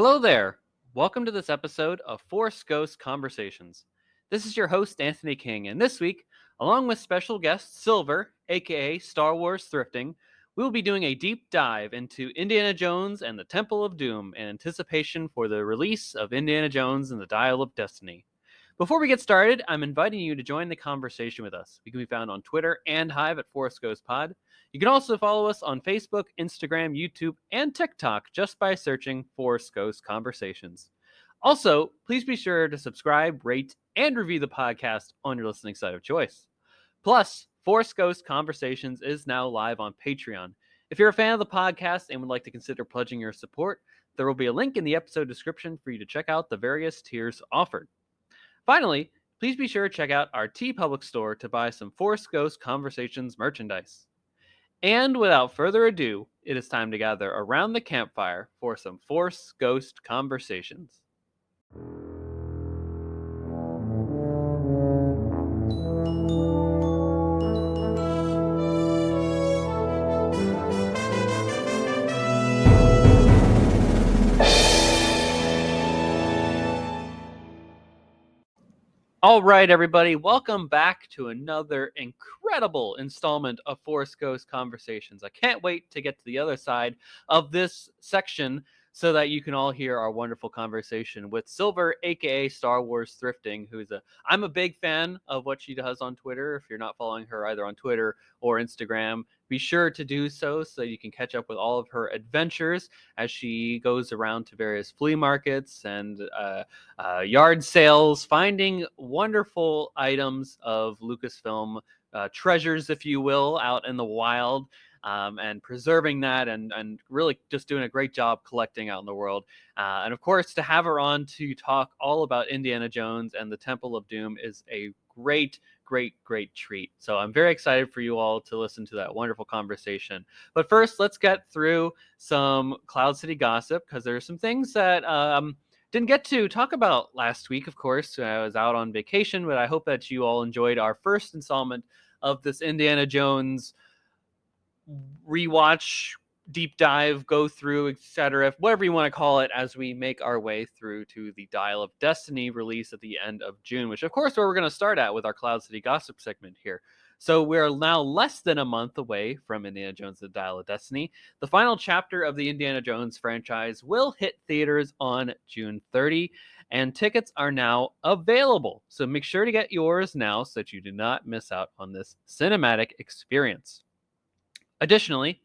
Hello there. Welcome to this episode of Force Ghost Conversations. This is your host, Anthony King, and this week, along with special guest Silver, aka Star Wars Thrifting, we will be doing a deep dive into Indiana Jones and the Temple of Doom in anticipation for the release of Indiana Jones and the Dial of Destiny. Before we get started, I'm inviting you to join the conversation with us. We can be found on Twitter and Hive at Force Ghost Pod. You can also follow us on Facebook, Instagram, YouTube, and TikTok just by searching Force Ghost Conversations. Also, please be sure to subscribe, rate, and review the podcast on your listening site of choice. Plus, Force Ghost Conversations is now live on Patreon. If you're a fan of the podcast and would like to consider pledging your support, there will be a link in the episode description for you to check out the various tiers offered. Finally, please be sure to check out our TeePublic store to buy some Force Ghost Conversations merchandise. And without further ado, it is time to gather around the campfire for some Force Ghost Conversations. All right, everybody, welcome back to another incredible installment of Force Ghost Conversations. I can't wait to get to the other side of this section so that you can all hear our wonderful conversation with Silver, aka Star Wars Thrifting, I'm a big fan of what she does on Twitter. If you're not following her either on Twitter or Instagram, be sure to do so you can catch up with all of her adventures as she goes around to various flea markets and yard sales, finding wonderful items of Lucasfilm treasures, if you will, out in the wild, and preserving that and really just doing a great job collecting out in the world. And of course, to have her on to talk all about Indiana Jones and the Temple of Doom is a great treat. So I'm very excited for you all to listen to that wonderful conversation. But first, let's get through some Cloud City gossip, because there are some things that didn't get to talk about last week. Of course, I was out on vacation, but I hope that you all enjoyed our first installment of this Indiana Jones rewatch, deep dive, go through, etc., whatever you want to call it, as we make our way through to the Dial of Destiny release at the end of June, which of course where we're going to start at with our Cloud City gossip segment here. So we're now less than a month away from Indiana Jones and the Dial of Destiny. The final chapter of the Indiana Jones franchise will hit theaters on June 30, and tickets are now available. So make sure to get yours now so that you do not miss out on this cinematic experience. Additionally,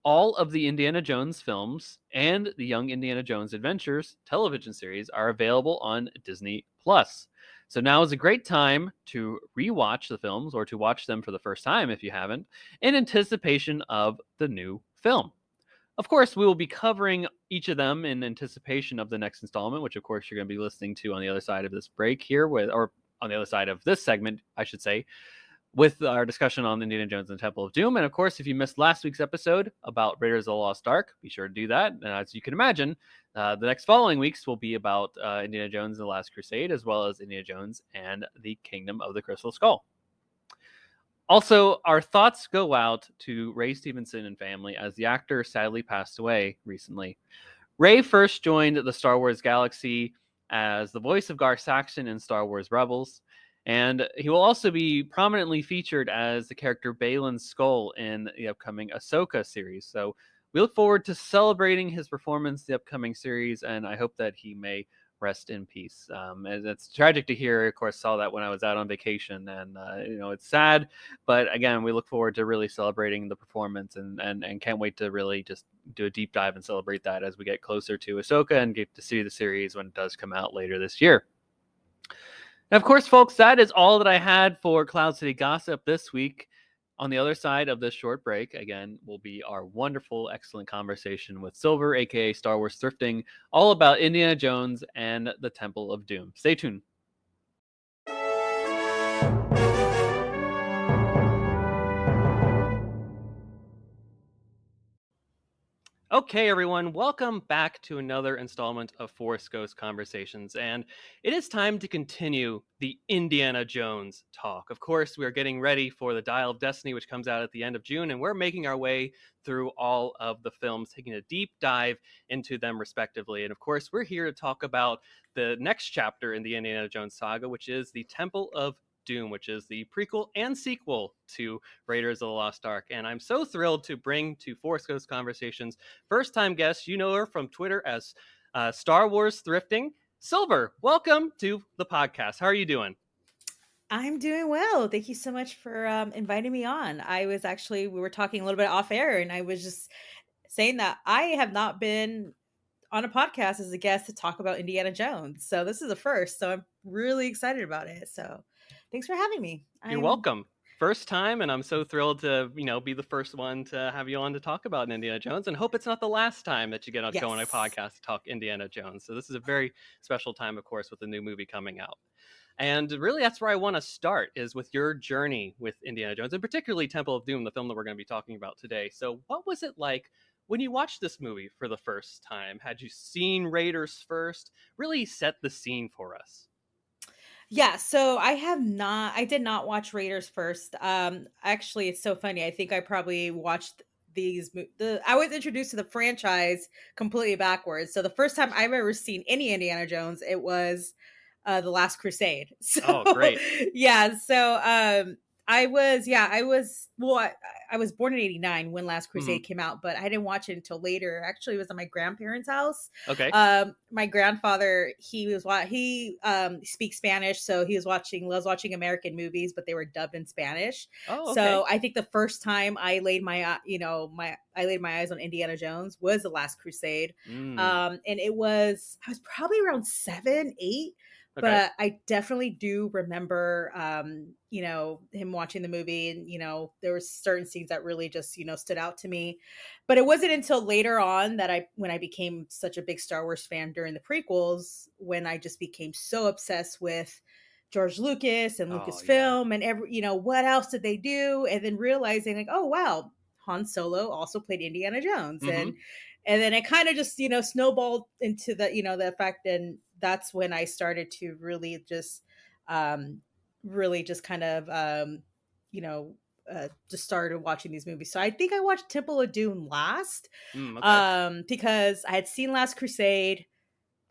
all of the Indiana Jones films and the Young Indiana Jones Adventures television series are available on Disney+. So now is a great time to rewatch the films, or to watch them for the first time if you haven't, in anticipation of the new film. Of course, we will be covering each of them in anticipation of the next installment, which of course you're going to be listening to on the other side of this break here, or on the other side of this segment, I should say, with our discussion on Indiana Jones and the Temple of Doom. And of course, if you missed last week's episode about Raiders of the Lost Ark, be sure to do that. And as you can imagine, the next following weeks will be about Indiana Jones and the Last Crusade, as well as Indiana Jones and the Kingdom of the Crystal Skull. Also, our thoughts go out to Ray Stevenson and family, as the actor sadly passed away recently. Ray first joined the Star Wars galaxy as the voice of Gar Saxon in Star Wars Rebels, and he will also be prominently featured as the character Baylan Skoll in the upcoming Ahsoka series. So we look forward to celebrating his performance in the upcoming series, and I hope that he may rest in peace. And it's tragic to hear. Of course, saw that when I was out on vacation, and it's sad. But again, we look forward to really celebrating the performance, and can't wait to really just do a deep dive and celebrate that as we get closer to Ahsoka and get to see the series when it does come out later this year. And of course, folks, that is all that I had for Cloud City Gossip this week. On the other side of this short break, again, will be our wonderful, excellent conversation with Silver, aka Star Wars Thrifting, all about Indiana Jones and the Temple of Doom. Stay tuned. Okay, everyone, welcome back to another installment of Force Ghost Conversations. And it is time to continue the Indiana Jones talk. Of course, we are getting ready for the Dial of Destiny, which comes out at the end of June, and we're making our way through all of the films, taking a deep dive into them respectively. And of course, we're here to talk about the next chapter in the Indiana Jones saga, which is the Temple of Doom, which is the prequel and sequel to Raiders of the Lost Ark. And I'm so thrilled to bring to Force Ghost Conversations first time guest. You know her from Twitter as Star Wars Thrifting. Silver, welcome to the podcast. How are you doing? I'm doing well. Thank you so much for inviting me on. We were talking a little bit off air, and I was just saying that I have not been on a podcast as a guest to talk about Indiana Jones. So this is a first. So I'm really excited about it. So thanks for having me. You're welcome. First time, and I'm so thrilled to, be the first one to have you on to talk about Indiana Jones, and hope it's not the last time that you get on go on a podcast to talk Indiana Jones. So this is a very special time, of course, with the new movie coming out. And really, that's where I want to start, is with your journey with Indiana Jones, and particularly Temple of Doom, the film that we're going to be talking about today. So what was it like when you watched this movie for the first time? Had you seen Raiders first? Really set the scene for us. Yeah, so I did not watch Raiders first. Actually, it's so funny. I think I probably watched I was introduced to the franchise completely backwards. So the first time I've ever seen any Indiana Jones, it was The Last Crusade. So Oh, great. yeah, so I was born in 89 when Last Crusade came out, but I didn't watch it until later. Actually, it was at my grandparents' house. Okay. My grandfather, he speaks Spanish, so loves watching American movies, but they were dubbed in Spanish. Oh, okay. So I think the first time I laid my eyes on Indiana Jones was The Last Crusade. And I was probably around 7, 8. Okay. But I definitely do remember, him watching the movie, and, there were certain scenes that really just, stood out to me. But it wasn't until later on that when I became such a big Star Wars fan during the prequels, when I just became so obsessed with George Lucas and Lucasfilm and what else did they do? And then realizing like, oh, wow, Han Solo also played Indiana Jones. And then it kind of just, snowballed into the fact. And that's when I started to really just just started watching these movies. So I think I watched Temple of Doom last, because I had seen Last Crusade.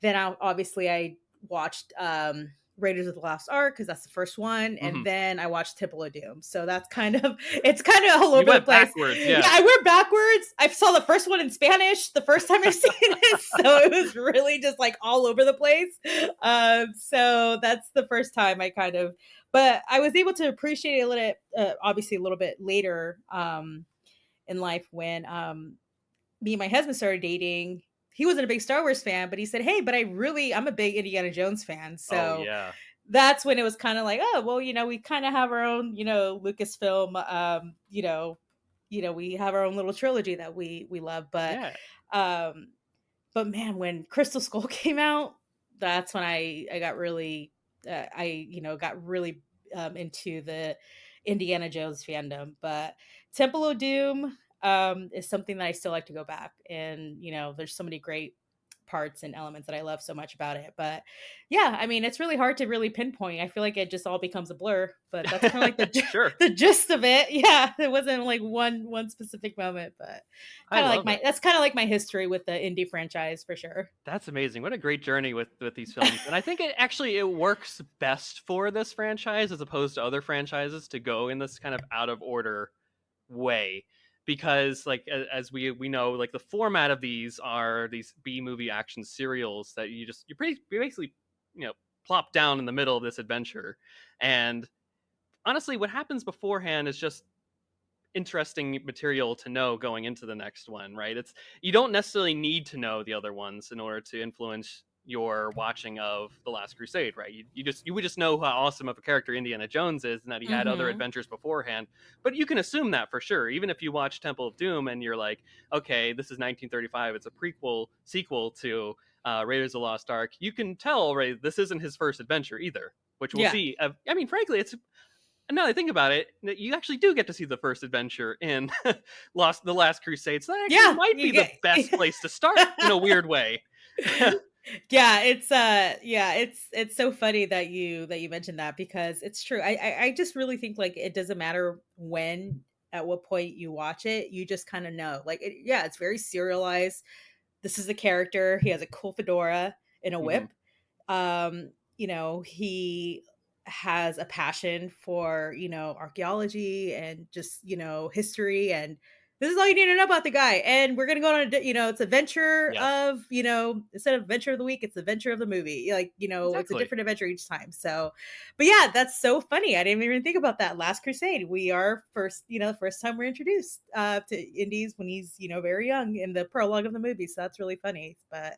Then I watched Raiders of the Lost Ark, because that's the first one, and then I watched Temple of Doom. So it's kind of all over the place. Yeah, I went backwards. I saw the first one in Spanish the first time I seen it, so it was really just like all over the place. So that's the first time but I was able to appreciate it obviously a little bit later in life when me and my husband started dating. He wasn't a big Star Wars fan, but he said, "Hey, but I'm a big Indiana Jones fan." So that's when it was kind of like, oh, well, we kind of have our own, Lucasfilm, we have our own little trilogy that we love. But man, when Crystal Skull came out, that's when I got really, into the Indiana Jones fandom. But Temple of Doom is something that I still like to go back, and there's so many great parts and elements that I love so much about it. But yeah, I mean, it's really hard to really pinpoint. I feel like it just all becomes a blur, but that's kind of like the gist of it. Yeah, it wasn't like one specific moment, but that's kind of like my history with the indie franchise for sure. That's amazing. What a great journey with these films. And I think it works best for this franchise as opposed to other franchises to go in this kind of out of order way, because like as we know, like the format of these are these B movie action serials that you basically plop down in the middle of this adventure. And honestly, what happens beforehand is just interesting material to know going into the next one, right? You don't necessarily need to know the other ones in order to influence your watching of The Last Crusade, right? You would just know how awesome of a character Indiana Jones is, and that he had other adventures beforehand. But you can assume that for sure, even if you watch Temple of Doom and you're like, okay, this is 1935, it's a sequel to Raiders of the Lost Ark. You can tell already this isn't his first adventure either, which we'll see. I mean, frankly, now that I think about it, you actually do get to see the first adventure in The Last Crusade. So that actually Yeah, might you be the get. best place to start in a weird way. Yeah, it's so funny that you mentioned that, because it's true. I just really think like it doesn't matter when, at what point you watch it, you just kind of know. Like yeah, it's very serialized. This is the character. He has a cool fedora and a Hmm. whip. He has a passion for, archaeology and just, history, and this is all you need to know about the guy. And we're gonna go on it's adventure Yes, of, instead of adventure of the week, it's adventure of the movie. Like, it's a exactly. different adventure each time. So, but yeah, that's so funny. I didn't even think about that. Last Crusade. We are first time we're introduced to Indy's when he's, very young in the prologue of the movie. So that's really funny. But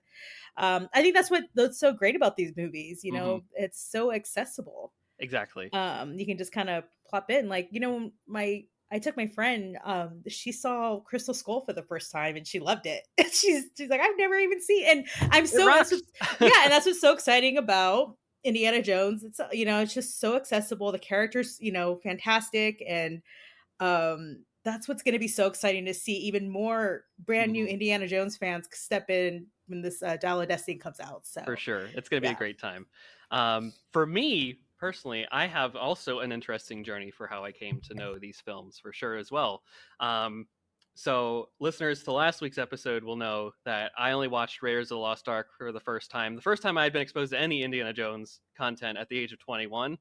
I think that's so great about these movies. Hmm. It's so accessible. Exactly. You can just kind of plop in. Like, my I took my friend, she saw Crystal Skull for the first time and she loved it. And she's like, I've never even seen, and It that's rocks. what's, yeah, and that's what's so exciting about Indiana Jones. It's it's just so accessible. The characters, fantastic, and that's what's going to be so exciting to see even more brand new Mhm. Indiana Jones fans step in when this Dial of Destiny comes out. For So, sure. It's going to be a yeah. great time. For me personally, I have also an interesting journey for how I came to know these films for sure as well. Um, so, listeners to last week's episode will know that I only watched Raiders of the Lost Ark for the first time. The first time I had been exposed to any Indiana Jones content at the age of 21.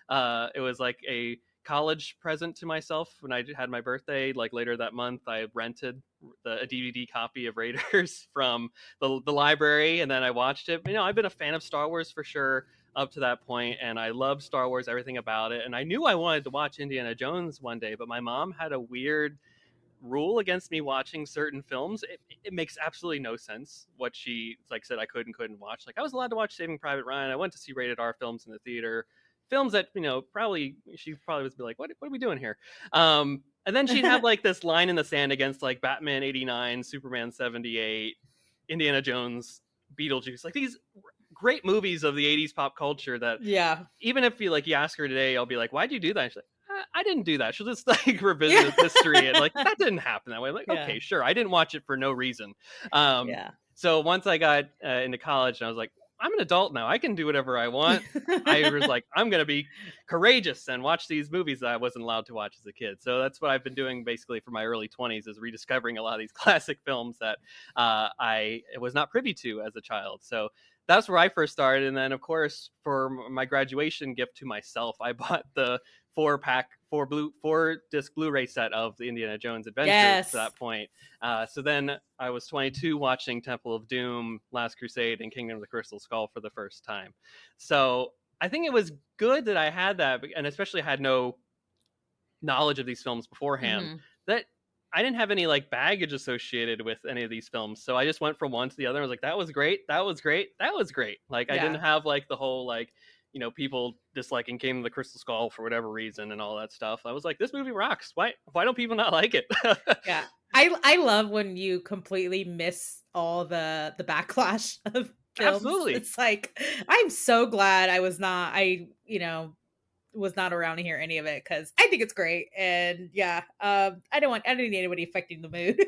It was like a college present to myself when I had my birthday. Like later that month, I rented a DVD copy of Raiders from the library, and then I watched it. I've been a fan of Star Wars for sure up to that point, and I love Star Wars, everything about it. And I knew I wanted to watch Indiana Jones one day, but my mom had a weird rule against me watching certain films. It makes absolutely no sense what she like said I couldn't watch. Like I was allowed to watch Saving Private Ryan. I went to see rated R films in the theater, films that probably she probably was be like, what are we doing here? And then she'd have like this line in the sand against like Batman 89, Superman 78, Indiana Jones, Beetlejuice, like these great movies of the 80s pop culture that Yeah. even if you ask her today, I'll be like, why'd you do that? And she's like, I didn't do that. She'll just like Yeah. revisit history and like that didn't happen that way. I'm like, Yeah. okay, sure. I didn't watch it for no reason. Um, Yeah. so once I got into college and I was like, I'm an adult now. I can do whatever I want. I was like, I'm going to be courageous and watch these movies that I wasn't allowed to watch as a kid. So that's what I've been doing basically for my early 20s is rediscovering a lot of these classic films that I was not privy to as a child. So that's where I first started. And then, of course, for my graduation gift to myself, I bought the 4-disc Blu-ray set of the Indiana Jones Adventures to Yes. that point. So then I was 22 watching Temple of Doom, Last Crusade, and Kingdom of the Crystal Skull for the first time. So I think it was good that I had that, and especially had no knowledge of these films beforehand, Mhm. that I didn't have any like baggage associated with any of these films. So I just went from one to the other. I was like, that was great. That was great. That was great. Like I didn't Yeah. have like the whole like, people disliking Game of the Crystal Skull for whatever reason and all that stuff. I was like, this movie rocks. Why don't people not like it? Yeah. I love when you completely miss all the backlash of films. Absolutely. It's like I'm so glad was not around to hear any of it, because I think it's great. And yeah, I don't need anybody affecting the mood.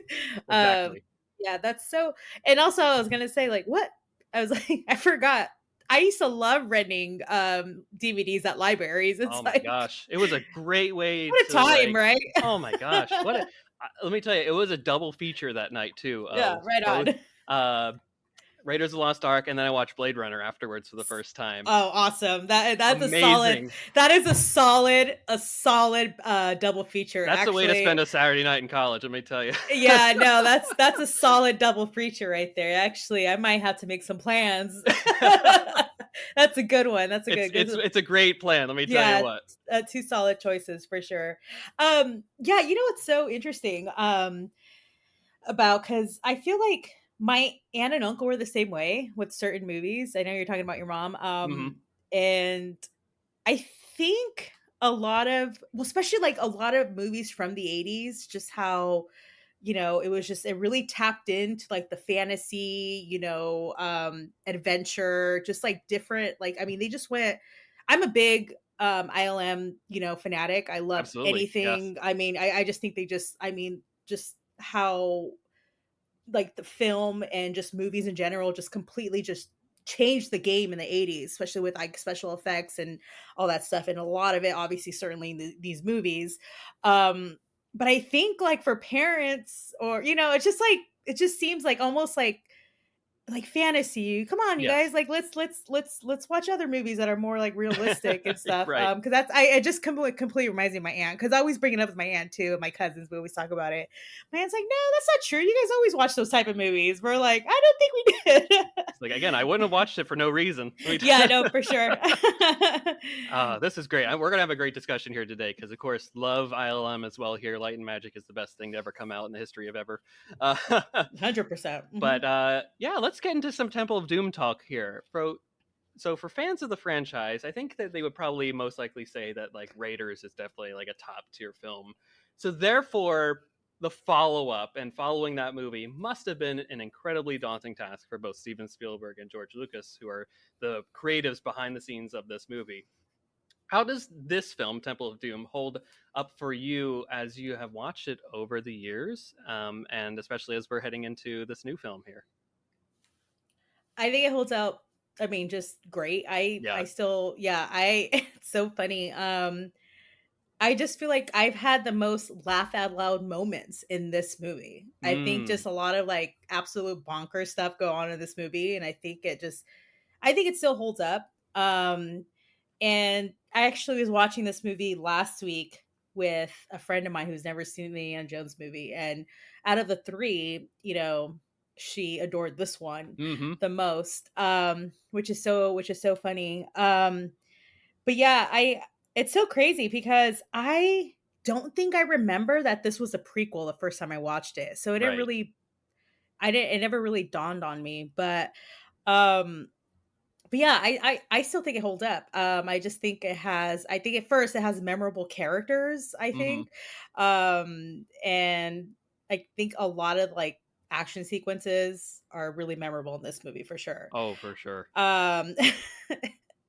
um Exactly. yeah, that's so. And also I was gonna say, like, what I was like, I forgot. I used to love renting DVDs at libraries. It's Oh my like, gosh. It was a great way what a to time, like, right? oh my gosh. Let me tell you, it was a double feature that night too Yeah, of right both on. uh Raiders of the Lost Ark, and then I watched Blade Runner afterwards for the first time. Oh, awesome. Amazing. That is a solid double feature, That's the way to actually. spend a Saturday night in college, let me tell you. Yeah, no, that's a solid double feature right there. Actually, I might have to make some plans. That's a good one. That's a good. It's a great plan, let me tell you Yeah, what. two solid choices for sure. Yeah, what's so interesting about, because I feel like my aunt and uncle were the same way with certain movies. I know you're talking about your mom. Mhm. And I think a lot of, well, especially like a lot of movies from the 80s, just how, it was just, it really tapped into like the fantasy, adventure, just like different, like, I mean, they just went, I'm a big ILM, fanatic. I love Absolutely. Yes. anything. I mean, I just think just how like the film and just movies in general just completely just changed the game in the 80s, especially with like special effects and all that stuff, and a lot of it obviously certainly in these movies. um but I think like for parents, or it's just like, it just seems like almost like fantasy. Come on, you guys, Yes. like let's watch other movies that are more like realistic and stuff. Right. Because that's I it just completely reminds me of my aunt, because I always bring it up with my aunt too, and my cousins. We always talk about it. My aunt's like, no, that's not true. You guys always watch those type of movies. We're like, I don't think we did. It's like, again, I wouldn't have watched it for no reason. Yeah, no, for sure. This is great. We're gonna have a great discussion here today because, of course, love ILM as well. Here, Light and Magic is the best thing to ever come out in the history of ever. Uh, 100%. but yeah, let's get into some Temple of Doom talk here. So for fans of the franchise, I think that they would probably most likely say that like Raiders is definitely like a top tier film. So therefore, the follow up and following that movie must have been an incredibly daunting task for both Steven Spielberg and George Lucas, who are the creatives behind the scenes of this movie. How does this film, Temple of Doom, hold up for you as you have watched it over the years, and especially as we're heading into this new film here? I think it holds out. I mean, just great. I Yeah. still, yeah, I it's so funny. I just feel like I've had the most laugh out loud moments in this movie. I think Mm. just a lot of like absolute bonkers stuff go on in this movie, and I think it still holds up. And I actually was watching this movie last week with a friend of mine who's never seen the Indiana Jones movie, and out of the three, she adored this one Mm-hmm. the most, which is so funny. But yeah, I it's so crazy because I don't think I remember that this was a prequel the first time I watched it. So Right. it never really dawned on me. Um but yeah, I still think it holds up. I just think I think at first it has memorable characters, I Mm-hmm. think. And I think a lot of like action sequences are really memorable in this movie for sure. Oh, for sure. Um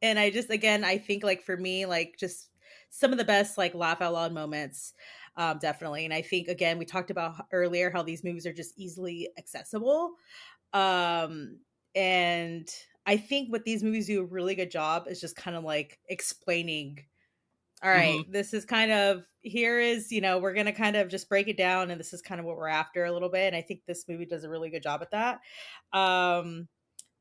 and I just, again, I think like for me, like just some of the best like laugh out loud moments, definitely. And I think again, we talked about earlier how these movies are just easily accessible. Um and I think what these movies do a really good job is just kind of like explaining, all right, Mm-hmm. this is kind of, here is, we're going to kind of just break it down, and this is kind of what we're after a little bit. And I think this movie does a really good job at that. Um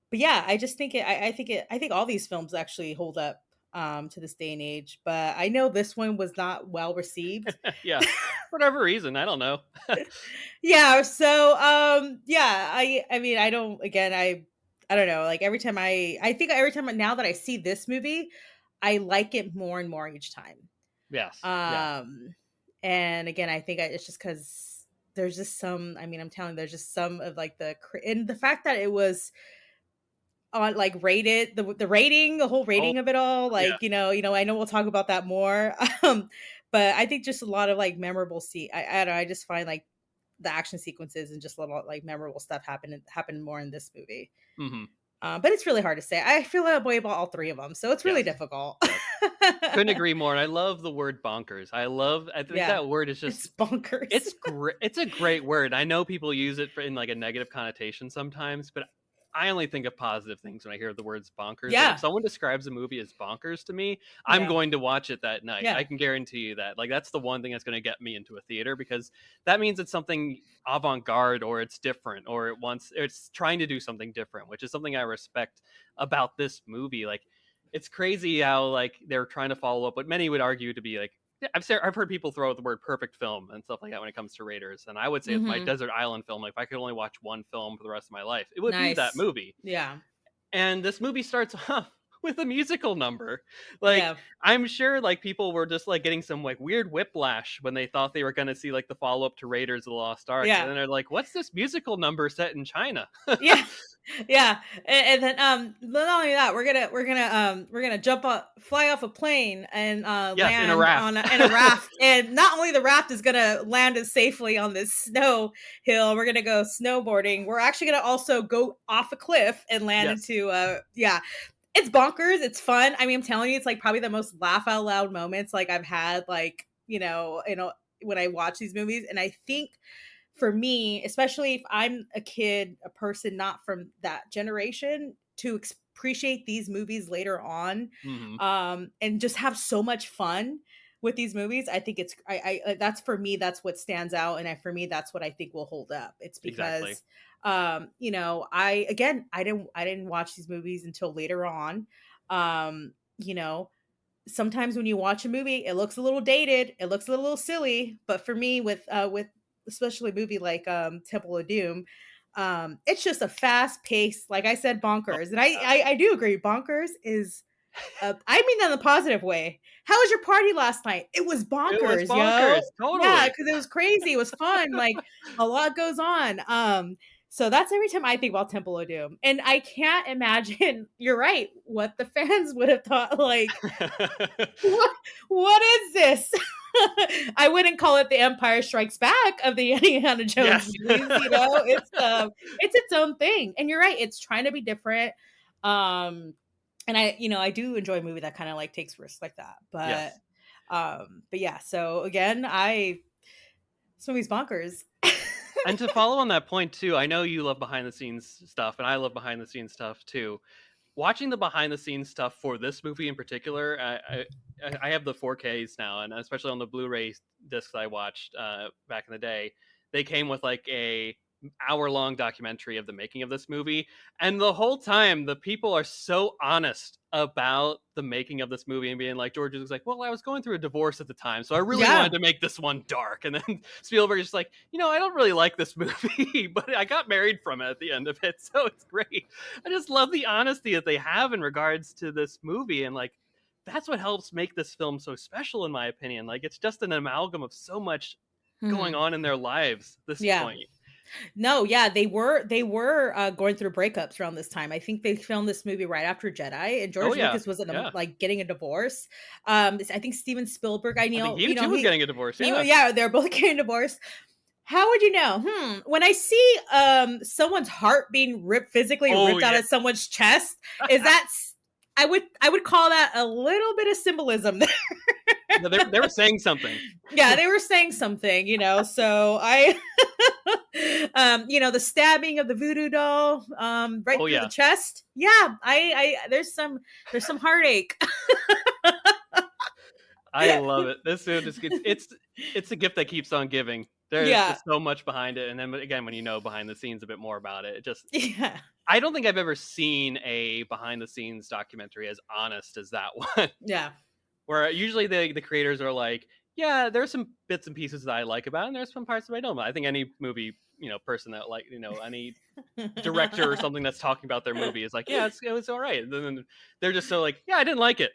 but yeah, I just think I think all these films actually hold up to this day and age. But I know this one was not well received. Yeah. For whatever reason, I don't know. Yeah, so yeah, I mean, I don't know, like every time now that I see this movie, I like it more and more each time. Yes. Yeah. Um and again, I think it's just cuz there's just some, I mean, I'm telling you, there's just some of like and the fact that it was on like rated, the rating, the whole Oh, rating of it all, yeah. like, I know we'll talk about that more. um but I think just a lot of like memorable I don't know, I just find like the action sequences and just a lot like memorable stuff happen more in this movie. Mm-hmm. But it's really hard to say. I feel that way about all three of them, so it's really Yes. difficult. Yes. Couldn't agree more. And I love the word bonkers. I think Yeah, that word is just it's bonkers. it's great. It's a great word. I know people use it in like a negative connotation sometimes, but I only think of positive things when I hear the words bonkers. Like if Yeah, someone describes a movie as bonkers to me, I'm yeah, going to watch it that night. yeah. I can guarantee you that. Like that's the one thing that's going to get me into a theater because that means it's something avant-garde or it's different or it's trying to do something different, which is something I respect about this movie. Like it's crazy how like they're trying to follow up what many would argue to be like I've heard people throw out the word perfect film and stuff like that when it comes to Raiders, and I would say it's my Hmm. desert island film. Like if I could only watch one film for the rest of my life, it would be that Nice. movie. Yeah, And this movie starts off with a musical number. Like yeah, I'm sure like people were just like getting some like weird whiplash when they thought they were going to see like the follow up to Raiders of the Lost Ark, and yeah. then they're like, "What's this musical number set in China?" Yeah, yeah, and then not only that, we're gonna fly off a plane and Yes, in a land raft. in a raft, and not only the raft is gonna land us safely on this snow hill, we're gonna go snowboarding. We're actually gonna also go off a cliff and land Yes. into yeah. it's bonkers. It's fun. I mean, I'm telling you, it's like probably the most laugh out loud moments like I've had, like, when I watch these movies. And I think for me, especially if I'm a kid, a person not from that generation, to appreciate these movies later on, Hmm. and just have so much fun with these movies, I think it's that's for me, that's what stands out, and for me, that's what I think will hold up. It's Exactly. because, I didn't watch these movies until later on. You know, sometimes when you watch a movie, it looks a little dated, it looks a little silly, but for me, with especially a movie like Temple of Doom, it's just a fast pace, like I said, Oh, bonkers. And I do agree, bonkers is I mean that in a positive way. How was your party last night? It was it was bonkers, yo. bonkers. Yeah, Totally. because it was crazy. It was fun. Like a lot goes on. So that's every time I think about Temple of Doom. And I can't imagine, you're right, what the fans would have thought. Like, what what is this? I wouldn't call it the Empire Strikes Back of the Indiana Jones Yes. movies, it's its own thing. And you're right, it's trying to be different. Um and I do enjoy a movie that kind of like takes risks like that. Yes. But yeah, so again, this movie's bonkers. And to follow on that point too, I know you love behind the scenes stuff, and I love behind the scenes stuff too. Watching the behind the scenes stuff for this movie in particular, I have the 4Ks now, and especially on the Blu-ray discs I watched back in the day, they came with like a hour-long documentary of the making of this movie, and the whole time the people are so honest about the making of this movie and being like, George was like, well, I was going through a divorce at the time, so I really Yeah. wanted to make this one dark. And then Spielberg is just like, I don't really like this movie, but I got married from it at the end of it, so it's great. I just love the honesty that they have in regards to this movie, and like that's what helps make this film so special in my opinion. Like it's just an amalgam of so much going Mhm. on in their lives at this Yeah. point. No, yeah, they were going through breakups around this time. I think they filmed this movie right after Jedi, and Oh George yeah, Lucas was in yeah. like getting a divorce. I think Steven Spielberg, I think he too was getting a divorce. Yeah. yeah, they're both getting divorced. How would you know? When I see someone's heart being physically Oh ripped out yeah. of someone's chest, is that I would call that a little bit of symbolism there. No, they were saying something. Yeah, they were saying something, so I the stabbing of the voodoo doll right Oh through the yeah. chest. Yeah, I there's some heartache. I love it. This film just it's a gift that keeps on giving. There's Yeah. just so much behind it, and then again, when you know behind the scenes a bit more about it, it just Yeah. I don't think I've ever seen a behind the scenes documentary as honest as that one. Yeah. Where usually the creators are like, yeah, there's some bits and pieces that I like about it, and there's some parts that I don't. I think any movie, person that like, any director or something that's talking about their movie is like, yeah, it was all right. And then they're just so like, yeah, I didn't like it,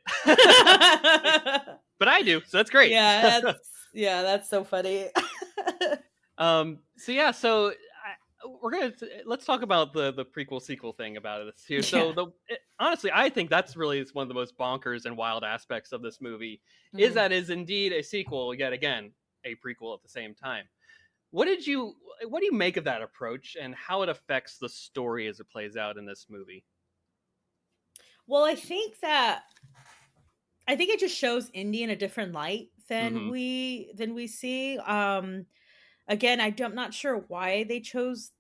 but I do, so that's great. That's so funny. So yeah, so let's talk about the prequel sequel thing about this here. So Yeah. honestly, I think that's really one of the most bonkers and wild aspects of this movie is Mhm. that is indeed a sequel, yet again a prequel at the same time. What do you make of that approach and how it affects the story as it plays out in this movie? Well, I think it just shows Indy in a different light than Hmm. we see. Again, I'm not sure why they chose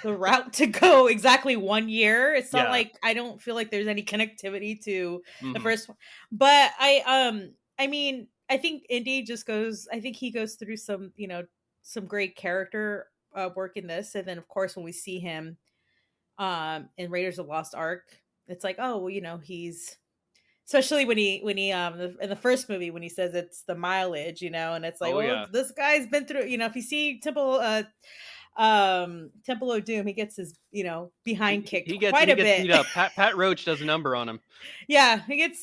the route to go exactly 1 year. It's not Yeah. like I don't feel like there's any connectivity to the Hmm. first one. But I mean, I think he goes through some great character work in this. And then of course when we see him in Raiders of the Lost Ark, it's like, oh, well, he's especially in the first movie when he says it's the mileage, and it's like, Oh well, yeah. this guy's been through, if you see Temple of Doom, he gets his, behind He, kicked he gets quite he a gets bit. beat up. Pat Roach does a number on him. Yeah, he gets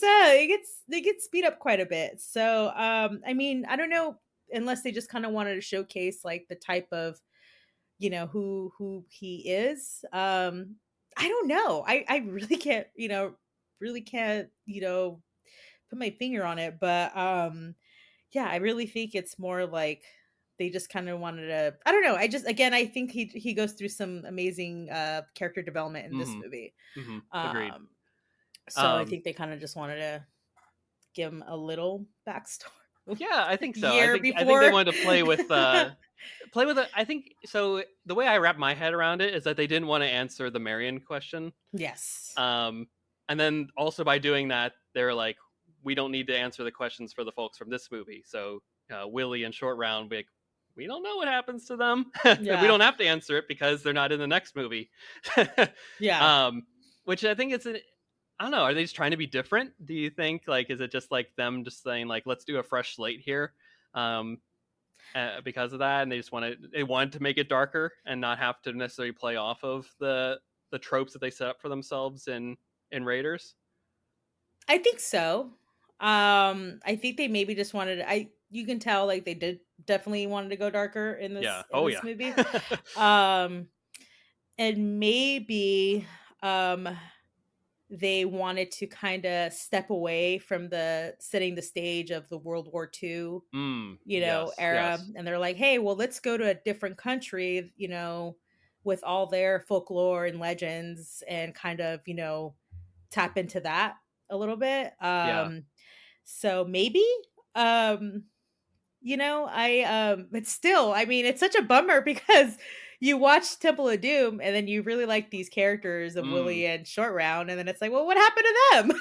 beat up quite a bit. So I mean, I don't know, unless they just kind of wanted to showcase like the type of, who he is. I don't know. I really can't, put my finger on it, but yeah, I really think it's more like they just kind of wanted to, I don't know. I think he goes through some amazing character development in this Hmm. movie. Hmm. Agreed. Um So I Um, think they kind of just wanted to give him a little backstory. yeah, I think so. Year I think they before. wanted to play with it. I think so. The way I wrap my head around it is that they didn't want to answer the Marion question. Yes. Um, and then also by doing that, they're like, we don't need to answer the questions for the folks from this movie. So Willie and Short Round, we don't know what happens to them. We Yeah. don't have to answer it because they're not in the next movie. Yeah. um, which I think I don't know. Are they just trying to be different? Do you think? Like, is it just like them just saying like, let's do a fresh slate here? Um, because of that, and they wanted to make it darker and not have to necessarily play off of the tropes that they set up for themselves in Raiders. I think so. I think they maybe just wanted you can tell like they did definitely wanted to go darker Yeah. in Oh this yeah. movie. Um and maybe um they wanted to kind of step away from the setting the stage of the World War II, Yes. era. Yes. And they're like, hey, well, let's go to a different country, with all their folklore and legends and kind of, tap into that a little bit. Yeah. So maybe, but still, I mean, it's such a bummer because you watch Temple of Doom and then you really like these characters of Mm. Willie and Short Round, and then it's like, well, what happened to them?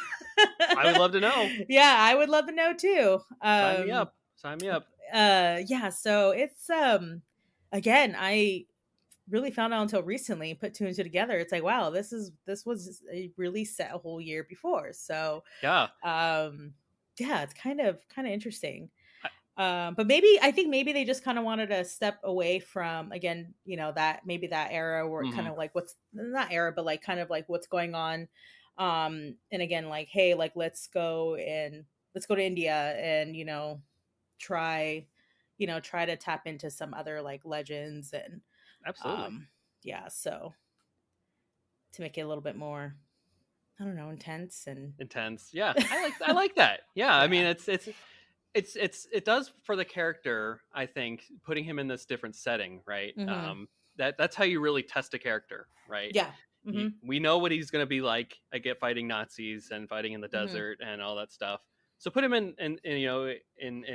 I would love to know. Yeah, I would love to know too. Sign me up. Sign me up. Yeah, so it's again, I really found out until recently, put two and two together. It's like, wow, this was a really set a whole year before. So Yeah. yeah, it's kind of interesting. I, But maybe I think maybe they just kind of wanted to step away from, again, that maybe that era where kind mhm. of like what's not era, but like kind of like what's going on. And again, like, hey, like let's go to India and try try to tap into some other like legends and Absolutely. um yeah, so to make it a little bit more, I don't know, intense and Intense. Yeah. I like that. Yeah. I mean, yeah. it does for the character. I think putting him in this different setting, right? Hmm. That's how you really test a character, right? Yeah. Hmm. We know what he's going to be like. I get fighting Nazis and fighting in the Hmm. desert and all that stuff. So put him in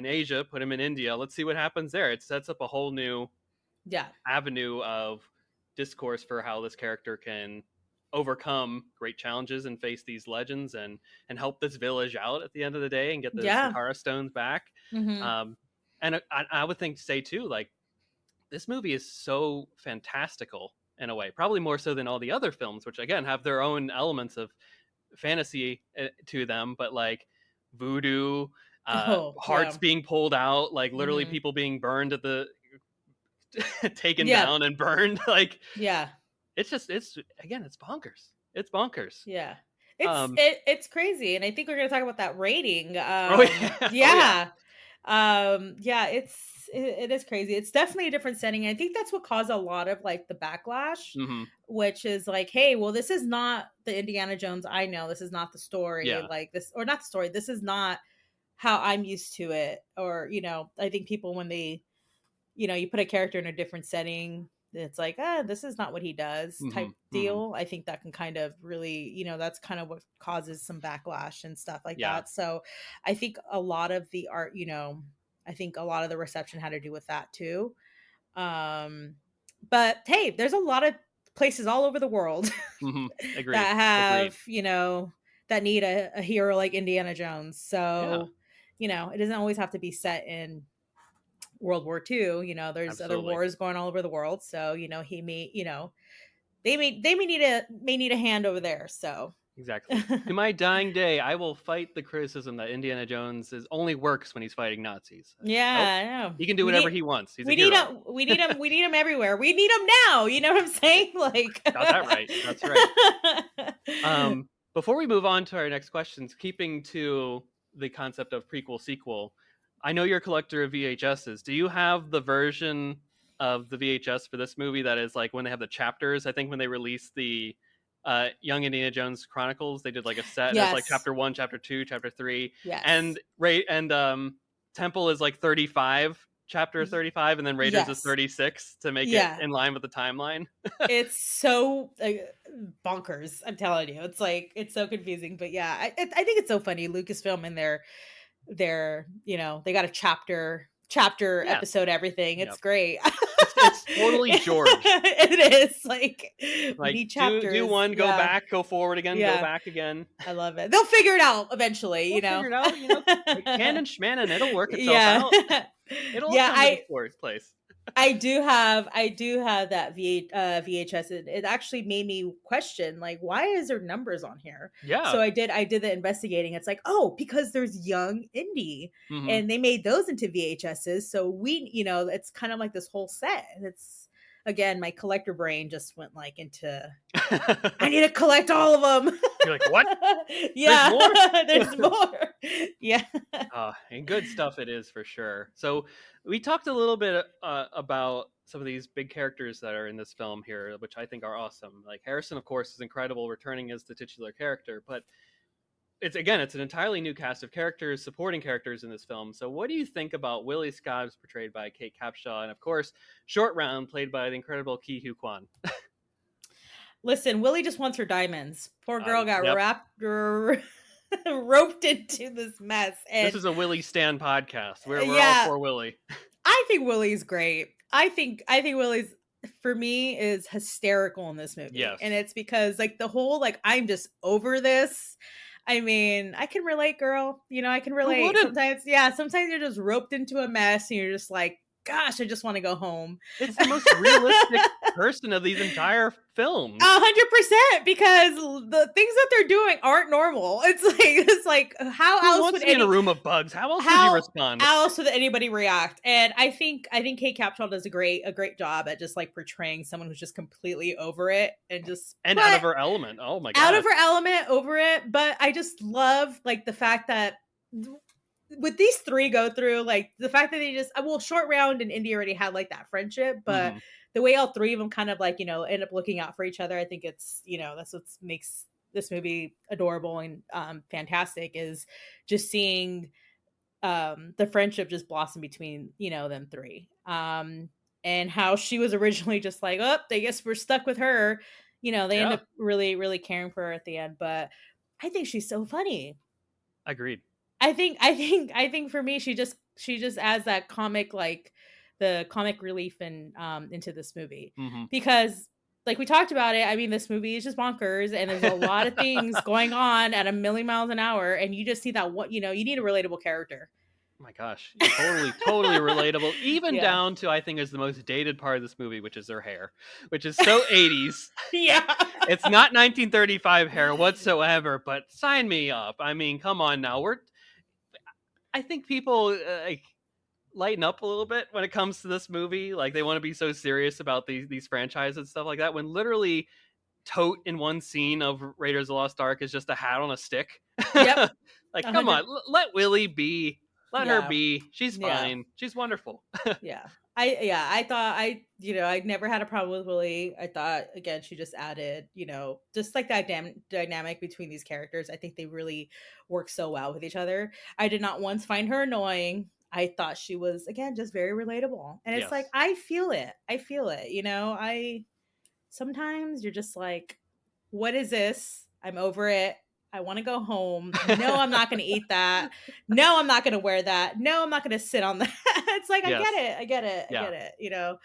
Asia, put him in India. Let's see what happens there. It sets up a whole new Yeah. avenue of discourse for how this character can overcome great challenges and face these legends and help this village out at the end of the day and get the Yeah. Sankara stones back. Hmm. Um, and I would think say too, like this movie is so fantastical in a way, probably more so than all the other films, which again have their own elements of fantasy to them, but like voodoo, Oh, hearts yeah. being pulled out, like literally Hmm. people being burned at the taken Yeah. down and burned. Like Yeah. it's again, it's bonkers. It's bonkers. Yeah. Um, It's crazy, and I think we're gonna talk about that rating. oh yeah, oh yeah. Yeah. Yeah, it is crazy. It's definitely a different setting. I think that's what caused a lot of like the backlash, Hmm. which is like, hey, well, this is not the Indiana Jones I know. This is not the story, Yeah. like this, or not the story. This is not how I'm used to it. Or, I think people when they, you put a character in a different setting, it's like, this is not what he does Hmm. type Hmm. deal. I think that can kind of really, that's kind of what causes some backlash and stuff like Yeah. that. So I think a lot of the art, I think a lot of the reception had to do with that too. But hey, there's a lot of places all over the world Hmm. Agreed. that Agreed. have, that need a hero like Indiana Jones. Yeah. So, it doesn't always have to be set in World War II. There's other Absolutely. wars going all over the world. So, he may, they may need a hand over there. So Exactly. To my dying day, I will fight the criticism that Indiana Jones only works when he's fighting Nazis. Nope. yeah, I know. He can do whatever he wants. He's a We need hero. him. We need him. We need him everywhere. We need him now. You know what I'm saying? Like, Got that right. That's right. Before we move on to our next questions, keeping to the concept of prequel sequel, I know you're a collector of VHSs. Do you have the version of the VHS for this movie that is like when they have the chapters? I think when they released the Young Indiana Jones Chronicles, they did like a set. And it's like yes, chapter 1, chapter 2, chapter 3, yes, and Temple is like 35, chapter 35, and then Raiders is yes, 36 to make it yeah. in line with the timeline. It's so bonkers. I'm telling you, it's like it's so confusing. But yeah, I think it's so funny. Lucasfilm and their they got a chapter Yeah. episode everything. It's Yep. great. It's totally George. It is like we Like need do chapters. one, go Yeah, back, go forward again, go yeah. back again. I love it. They'll figure it out eventually. We'll figure it out. Canon schmanon, it'll work itself Yeah. out. It'll all Yeah, come into place. I do have that VHS. It actually made me question, like, why is there numbers on here? Yeah. So I did the investigating. It's like, oh, because there's Young Indy, Mhm. and they made those into VHSs. So we, it's kind of like this whole set. And it's, again, my collector brain just went like into, I need to collect all of them. You're like, what? Yeah, There's there's more. Yeah. And good stuff it is for sure. So we talked a little bit about some of these big characters that are in this film here, which I think are awesome. Like Harrison, of course, is incredible, returning as the titular character, but it's an entirely new cast of characters, supporting characters in this film. So what do you think about Willie Scott, who's portrayed by Kate Capshaw, and of course Short Round, played by the incredible Ke Huy Quan? Listen, Willie just wants her diamonds. Poor girl got Yep. roped into this mess. And this is a Willie Stan podcast. We're Yeah. all for Willie. I think Willie's great. I think Willie's, for me, is hysterical in this movie. Yes. And it's because like the whole like I'm just over this. I mean, I can relate, girl. I can relate. wouldn't? Sometimes you're just roped into a mess and you're just like, gosh, I just want to go home. It's the most realistic person of these entire films. 100%, because the things that they're doing aren't normal. It's like how Who else wants would to be in a room of bugs? How else would you respond? How else would anybody react? And I think Kate Capshaw does a great job at just like portraying someone who's just completely over it and out of her element. Oh my god, out of her element, over it. But I just love like the fact that with these three go through, like the fact that they just Short Round and Indy already had like that friendship, but the way all three of them kind of like end up looking out for each other, I think it's that's what makes this movie adorable and fantastic, is just seeing the friendship just blossom between them three, and how she was originally just like, oh, I guess we're stuck with her. They end up really, really caring for her at the end. But I think she's so funny. Agreed. I think for me, she just adds that comic, like the comic relief into this movie, because like we talked about it. I mean, this movie is just bonkers, and there's a lot of things going on at a million miles an hour, and you just see that you need a relatable character. Oh my gosh, totally relatable. Even down to, I think, is the most dated part of this movie, which is her hair, which is so 80s. Yeah, it's not 1935 hair whatsoever. But sign me up. I mean, come on now. I think people like lighten up a little bit when it comes to this movie. Like they want to be so serious about these franchises and stuff like that, when literally Tote in one scene of Raiders of the Lost Ark is just a hat on a stick. Yep. Like, come on, let Willie be. Let her be. She's fine. Yeah. She's wonderful. I thought I never had a problem with Willie. I thought, again, she just added, just like that dynamic between these characters. I think they really work so well with each other. I did not once find her annoying. I thought she was, again, just very relatable. And it's like, I feel it. Sometimes you're just like, what is this? I'm over it. I want to go home. No, I'm not going to eat that. No, I'm not going to wear that. No, I'm not going to sit on that. It's like, I get it.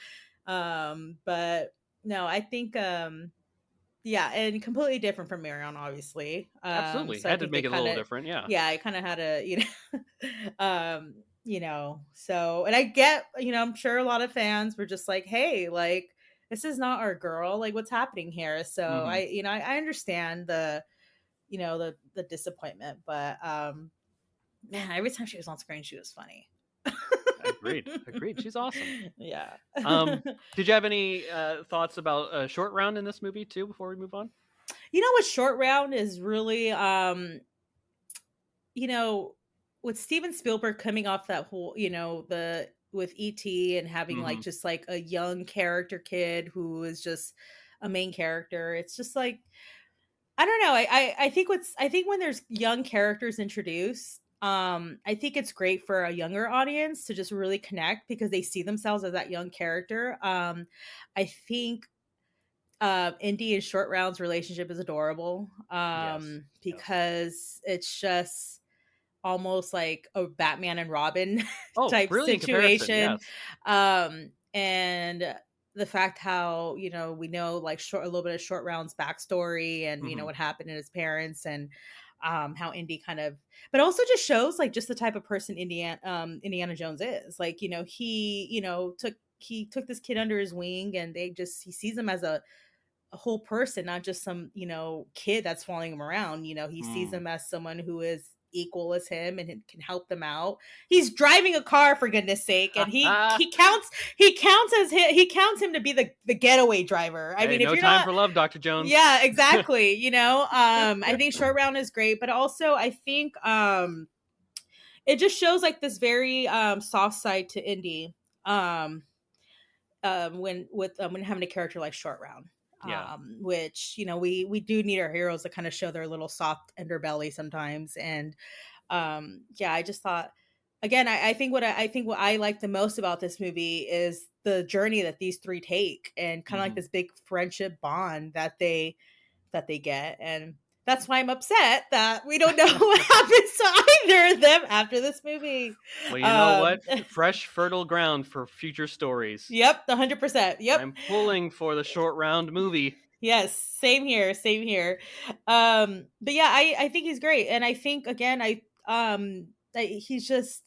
But no, I think, and completely different from Marion, obviously. Absolutely. So I had to make it a little different. Yeah. Yeah. I kind of had to, so, and I get, I'm sure a lot of fans were just like, hey, like, this is not our girl. Like, what's happening here? So I understand the disappointment, but man, every time she was on screen, she was funny. Agreed. She's awesome. Yeah. Did you have any thoughts about Short Round in this movie too, before we move on? You know what, Short Round is really, with Steven Spielberg coming off that whole, with E.T. and having like just like a young character kid who is just a main character. It's just like, I don't know. I think when there's young characters introduced, I think it's great for a younger audience to just really connect because they see themselves as that young character. I think Indy and Short Round's relationship is adorable. Yes. Yes. Because it's just almost like a Batman and Robin Oh, type brilliant comparison. situation. Yes. And the fact how, we know like a little bit of Short Round's backstory and, Hmm. what happened to his parents and how Indy kind of, but also just shows like just the type of person Indiana Jones is. Like, he took this kid under his wing and he sees him as a whole person, not just some, kid that's following him around. He sees Mm. him as someone who is equal as him and can help them out. He's driving a car for goodness sake, and he counts him to be the getaway driver. I Hey, mean, if no you're time not, for love, Dr. Jones. yeah, exactly. I think Short Round is great, but also I think it just shows like this very soft side to Indy. When having a character like Short Round. Yeah. Which we do need our heroes to kind of show their little soft underbelly sometimes, and I just thought again, I think what I like the most about this movie is the journey that these three take, and kind of like this big friendship bond that they get, and that's why I'm upset that we don't know what happens to either of them after this movie. Well, you know what? Fresh, fertile ground for future stories. Yep, 100%. Yep. I'm pulling for the Short Round movie. Yes, same here, same here. But yeah, I think he's great, and I think again, he's just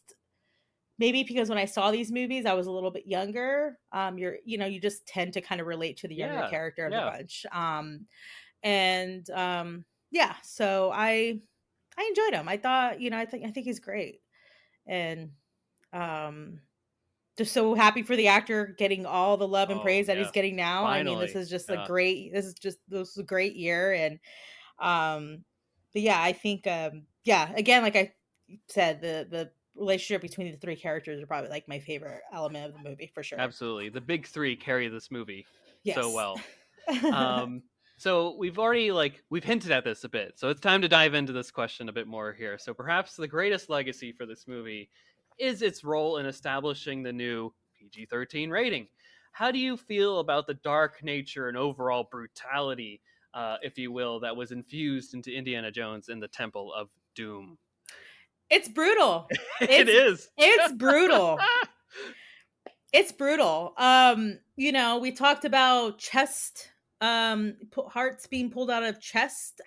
maybe because when I saw these movies, I was a little bit younger. You just tend to kind of relate to the younger character of the bunch. So I enjoyed him. I thought, I think he's great, and just so happy for the actor getting all the love and praise that he's getting now. Finally. I mean, this is just this is a great year, and but yeah, I think again, like I said, the relationship between the three characters are probably like my favorite element of the movie for sure. Absolutely, the big three carry this movie so well. Yes. So we've hinted at this a bit, so it's time to dive into this question a bit more here. So perhaps the greatest legacy for this movie is its role in establishing the new PG-13 rating. How do you feel about the dark nature and overall brutality, if you will, that was infused into Indiana Jones and the Temple of Doom? It's brutal. It is. It's brutal. It's brutal. We talked about chest, hearts being pulled out of chest.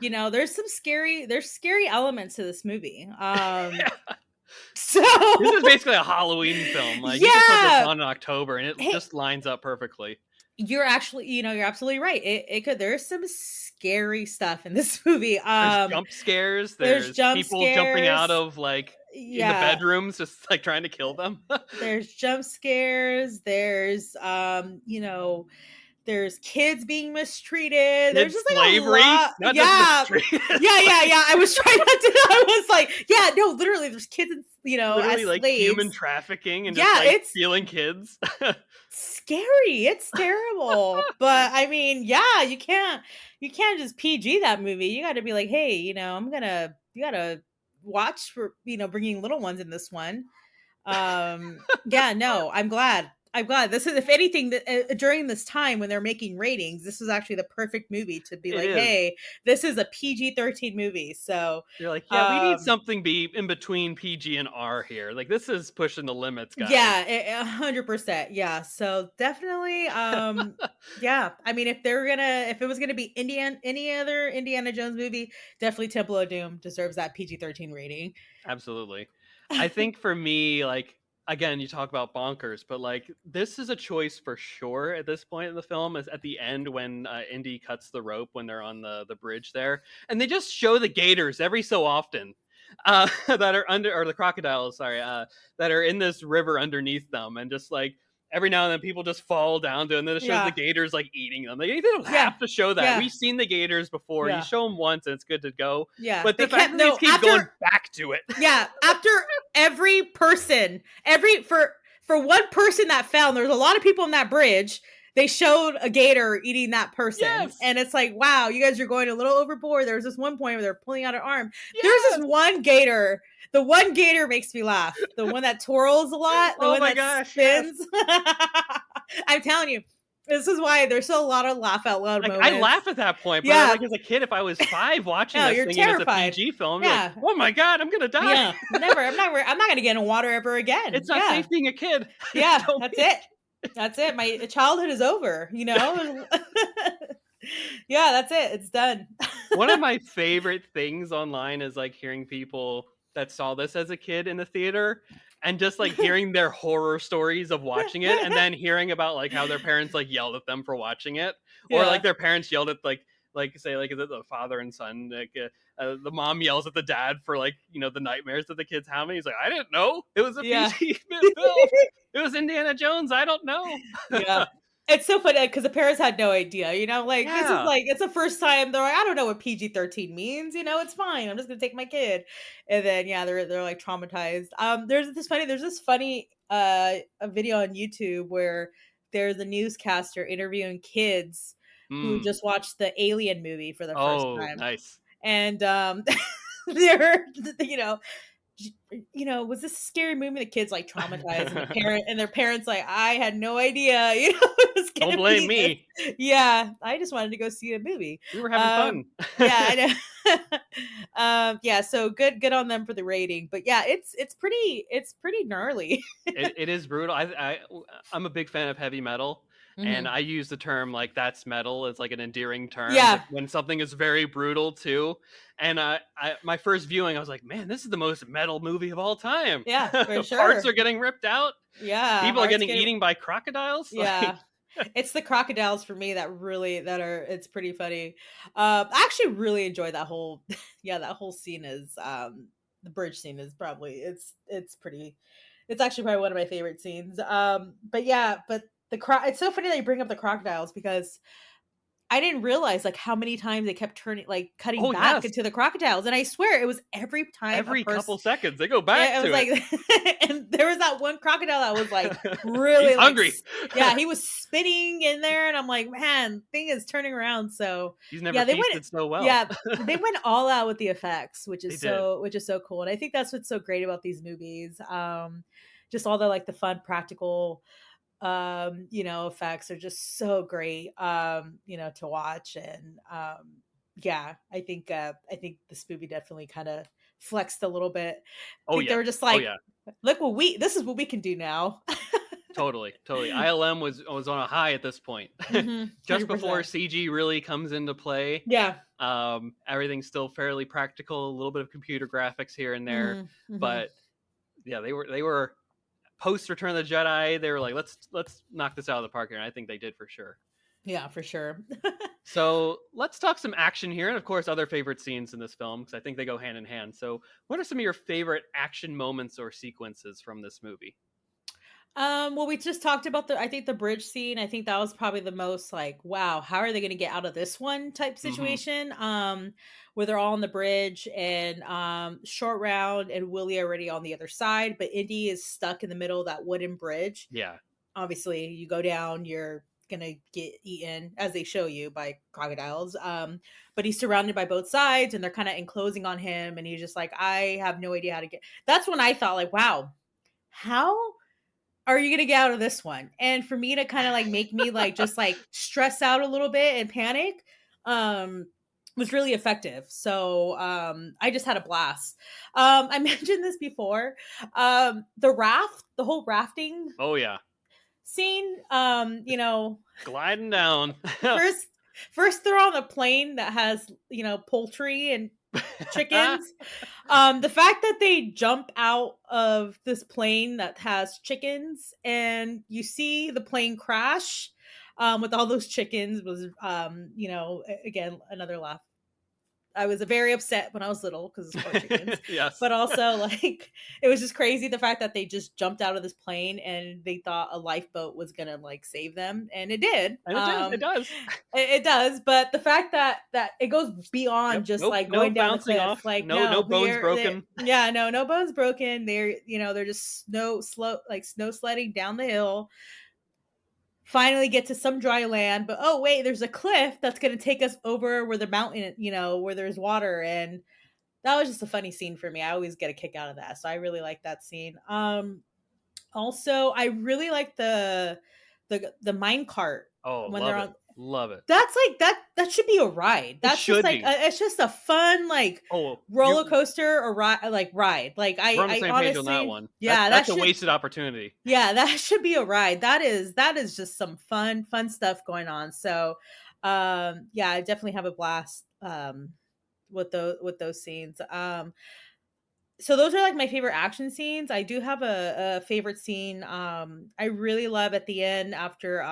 There's scary elements to this movie. So this is basically a Halloween film. Like, you can put this on in October and it just lines up perfectly. You're absolutely right. There's some scary stuff in this movie. There's jump scares. There's people jumping out of in the bedrooms, just like trying to kill them. There's jump scares. There's there's kids being mistreated. There's just like slavery. A lot. Not yeah. Just mistreated. Yeah. I was trying not to. I was like, yeah, no, literally, there's kids, literally as like slaves. Human trafficking and just it's stealing kids. Scary. It's terrible. But I mean, yeah, you can't just PG that movie. You got to be like, hey, you got to watch for bringing little ones in this one. No, I'm glad this is, if anything, that during this time when they're making ratings, this is actually the perfect movie to be hey, this is a PG-13 movie. So you're like, yeah, we need something be in between PG and R here. Like, this is pushing the limits, guys. Yeah, 100%. Yeah. So definitely, yeah. I mean, if it was gonna be any other Indiana Jones movie, definitely Temple of Doom deserves that PG-13 rating. Absolutely. I think for me, again, you talk about bonkers, but this is a choice for sure at this point in the film, is at the end when Indy cuts the rope when they're on the bridge there, and they just show the gators every so often that are or the crocodiles, sorry, that are in this river underneath them, and just every now and then people just fall down to, and then it shows the gators eating them. They don't have to show that. Yeah. We've seen the gators before. You show them once and it's good to go. Yeah. But the fact that they keep going back to it. Yeah. After every person, for one person that fell, and there's a lot of people on that bridge, they showed a gator eating that person. Yes. And it's like, wow, you guys are going a little overboard. There was this one point where they're pulling out an arm. Yes. There's this one gator. The one gator makes me laugh. The one that twirls a lot. The one that spins. Yes. I'm telling you, This is why there's still a lot of laugh out loud Like, I moments. laugh at that point, but, Yeah. like, as a kid, if I was 5 watching No, this you're thinking it's a terrified. PG film, I'd be like, Yeah. "Oh my god, I'm gonna die. Yeah. Never. I'm not gonna get in water ever again. It's not Yeah. safe being a kid. Yeah. Don't That's be a it. kid." That's it. My childhood is over, you know? Yeah, that's it. It's done. One of my favorite things online is, like, hearing people that saw this as a kid in the theater and just, like, hearing their horror stories of watching it and then hearing about, like, how their parents, like, yelled at them for watching it, or, like, Yeah. their parents yelled at, say, like, the father and son, like, the mom yells at the dad for, like, the nightmares that the kid's having. He's like, "I didn't know. It was a Yeah. PG film. It was Indiana Jones. I don't know." Yeah. It's so funny because the parents had no idea, you know, like this is Yeah. like it's the first time they're like, I don't know what PG-13 means, you know, it's fine. I'm just gonna take my kid. And then yeah, they're like traumatized. There's this funny a video on YouTube where there's a newscaster interviewing kids who Mm. just watched the Alien movie for the first Oh, time. nice. And they're you know, was this a scary movie? The kids like traumatized, and their parents like, I had no idea, it was Don't gonna blame be this. me. Yeah, I just wanted to go see a movie. We were having fun. Yeah, I know. Yeah, so good on them for the rating, but yeah, it's pretty gnarly. It is brutal. I'm a big fan of heavy metal, and Mhm. I use the term like "that's metal" as like an endearing term Yeah, when something is very brutal too. And my first viewing, I was like, "Man, this is the most metal movie of all time." yeah, for Parts sure. are getting ripped out. Yeah, People are hearts getting get eaten by crocodiles. yeah. Like, It's the crocodiles for me that are it's pretty funny. I actually really enjoy that whole yeah, that whole scene is the bridge scene is probably it's actually probably one of my favorite scenes. But yeah, but it's so funny that you bring up the crocodiles because I didn't realize like how many times they kept cutting oh back yes, into the crocodiles. And I swear it was every time a every person couple seconds they go back yeah, it was to it. like and there was that one crocodile that was, like, He's really, hungry. yeah, he was spinning in there, and I'm like, "Man, thing is turning around." So, He's never yeah, feasted so well. yeah, they went all out with the effects, They did. which is so cool, and I think that's what's so great about these movies. Just all the, like, the fun practical, effects are just so great, to watch, and, yeah, I think this movie definitely kinda flexed a little bit. I Oh think they yeah. were just Oh like, yeah. "Look this is what we can do now." Totally, totally. ILM was on a high at this point. Mhm, Just before 100%. CG really comes into play. Yeah. Everything's still fairly practical, a little bit of computer graphics here and there, Mhm, mhm. but yeah, they were post Return of the Jedi. They were like, let's knock this out of the park here, and I think they did for sure. Yeah, for sure. So let's talk some action here, and of course, other favorite scenes in this film because I think they go hand in hand. So, what are some of your favorite action moments or sequences from this movie? Well, we just talked about I think the bridge scene. I think that was probably the most like, wow, how are they going to get out of this one type Hmm. situation? Where they're all on the bridge and Short Round and Willie are already on the other side, but Indy is stuck in the middle of that wooden bridge. Yeah. Obviously, you go down, you're gonna get eaten as they show you by crocodiles. But he's surrounded by both sides and they're kind of enclosing on him, and he's just like, I have no idea how to get. That's when I thought, like, wow, how are you gonna get out of this one? And for me to kind of like make me like just like stress out a little bit and panic, was really effective. So I just had a blast. I mentioned this before. The whole rafting Oh yeah. scene, Gliding down. first first they're on a plane that has, poultry and chickens. The fact that they jump out of this plane that has chickens and you see the plane crash with all those chickens was again another laugh. I was very upset when I was little because it's poor chickens, Yes. but also like it was just crazy the fact that they just jumped out of this plane and they thought a lifeboat was gonna like save them, and it did. And it did. It does. It does, but the fact that it goes beyond Yep. just Nope. like No going down the bouncing cliff, off. like No no, bones broken. yeah, no bones broken. They're just snow sledding down the hill, finally get to some dry land, but oh wait, there's a cliff that's going to take us over where the mountain, where there's water. And that was just a funny scene for me. I always get a kick out of that, so I really like that scene. Also I really like the mine cart Oh, when love they're it. on. Love it. That's like that should be a ride. It That's just should like be. it's just a fun like Oh, roller coaster or ride. Like we're on the I same page on that honestly, one. yeah, that That's a should, wasted opportunity. yeah, that should be a ride. That is just some fun stuff going on. So, yeah, I definitely have a blast with those scenes. So those are like my favorite action scenes. I do have a favorite scene. I really love at the end after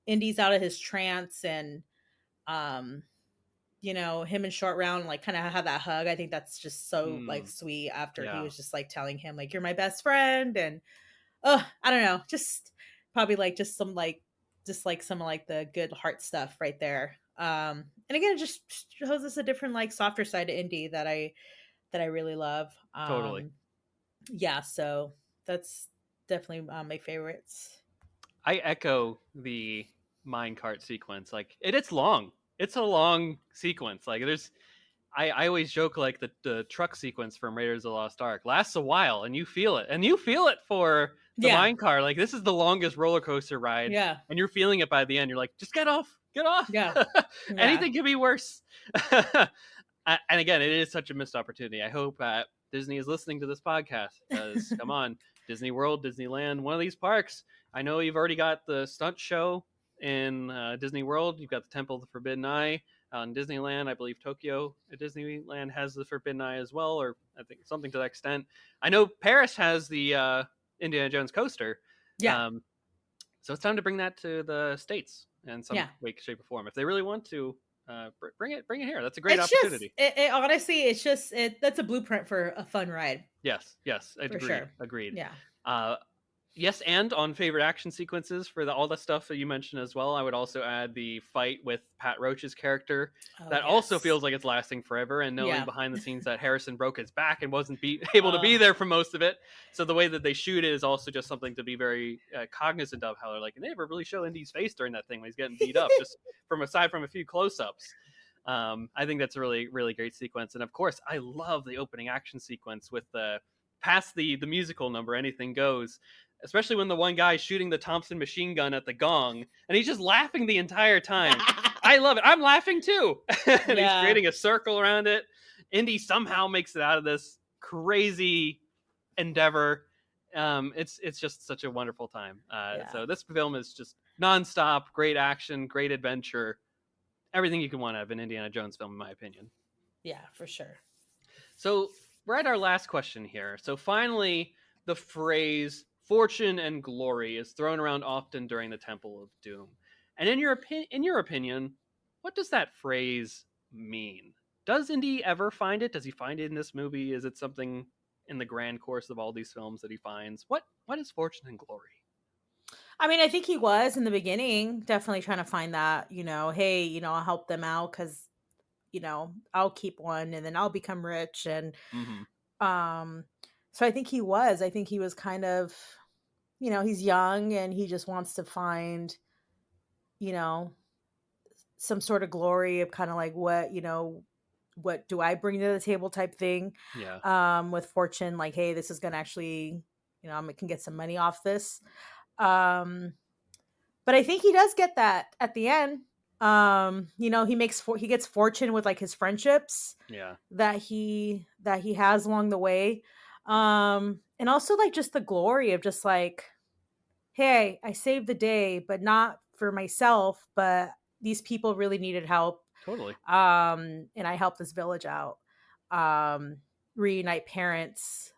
Indy's out of his trance and um him and Short Round like kind of have that hug. I think that's just so like Mm, sweet after he yeah, was just like telling him like you're my best friend. And I don't know, just probably like just like some of like the good heart stuff right there. And again, it just shows us a different like softer side to Indy that I really love. totally. Yeah, so that's definitely my favorites. I echo the minecart sequence. Like it's long. It's a long sequence. Like I always joke like the truck sequence from Raiders of the Lost Ark lasts a while and you feel it. And you feel it for the Yeah, minecart. Like this is the longest roller coaster ride yeah, and you're feeling it by the end. You're like, just get off. Get off. yeah, yeah. Anything could be worse. And again, it is such a missed opportunity. I hope Disney is listening to this podcast because come on, Disney World, Disneyland, one of these parks. I know you've already got the stunt show in Disney World. You've got the Temple of the Forbidden Eye in Disneyland. I believe Tokyo at Disneyland has the Forbidden Eye as well, or I think something to that extent. I know Paris has the Indiana Jones coaster. Yeah. So it's time to bring that to the States in some Yeah. way, shape, or form. If they really want to, bring it here. That's a great It's opportunity. it honestly, it's just that's a blueprint for a fun ride. Yes, For sure. agreed. Yeah. Yes, and on favorite action sequences for all the stuff that you mentioned as well, I would also add the fight with Pat Roach's character. Oh, That also yes. feels like it's lasting forever, and knowing Yeah. behind the scenes that Harrison broke his back and wasn't able to be there for most of it. So the way that they shoot it is also just something to be very cognizant of. How they're like, they never really show Indy's face during that thing when he's getting beat up, just aside from a few close-ups. I think that's a really, really great sequence. And of course, I love the opening action sequence with past the musical number, Anything Goes, especially when the one guy's shooting the Thompson machine gun at the gong and he's just laughing the entire time. I love it. I'm laughing too. And he's creating a circle around it. Indy somehow makes it out of this crazy endeavor. It's just such a wonderful time. So this film is just nonstop, great action, great adventure. Everything you can want out of an Indiana Jones film, in my opinion. Yeah, for sure. So we're at our last question here. So finally, the phrase "fortune and glory" is thrown around often during the Temple of Doom. And in your opinion, what does that phrase mean? Does Indy ever find it? Does he find it in this movie? Is it something in the grand course of all these films that he finds? What is fortune and glory? I mean, I think he was in the beginning definitely trying to find that, hey, I'll help them out because, I'll keep one and then I'll become rich. And so I think he was kind of, he's young and he just wants to find, some sort of glory of kind of like what do I bring to the table type thing. Yeah. With fortune, like, hey, this is going to actually, I can get some money off this. But I think he does get that at the end. He gets fortune with like his friendships that he has along the way. And also like just the glory of just like, hey, I saved the day, but not for myself, but these people really needed help. Totally. And I helped this village out. Reunite parents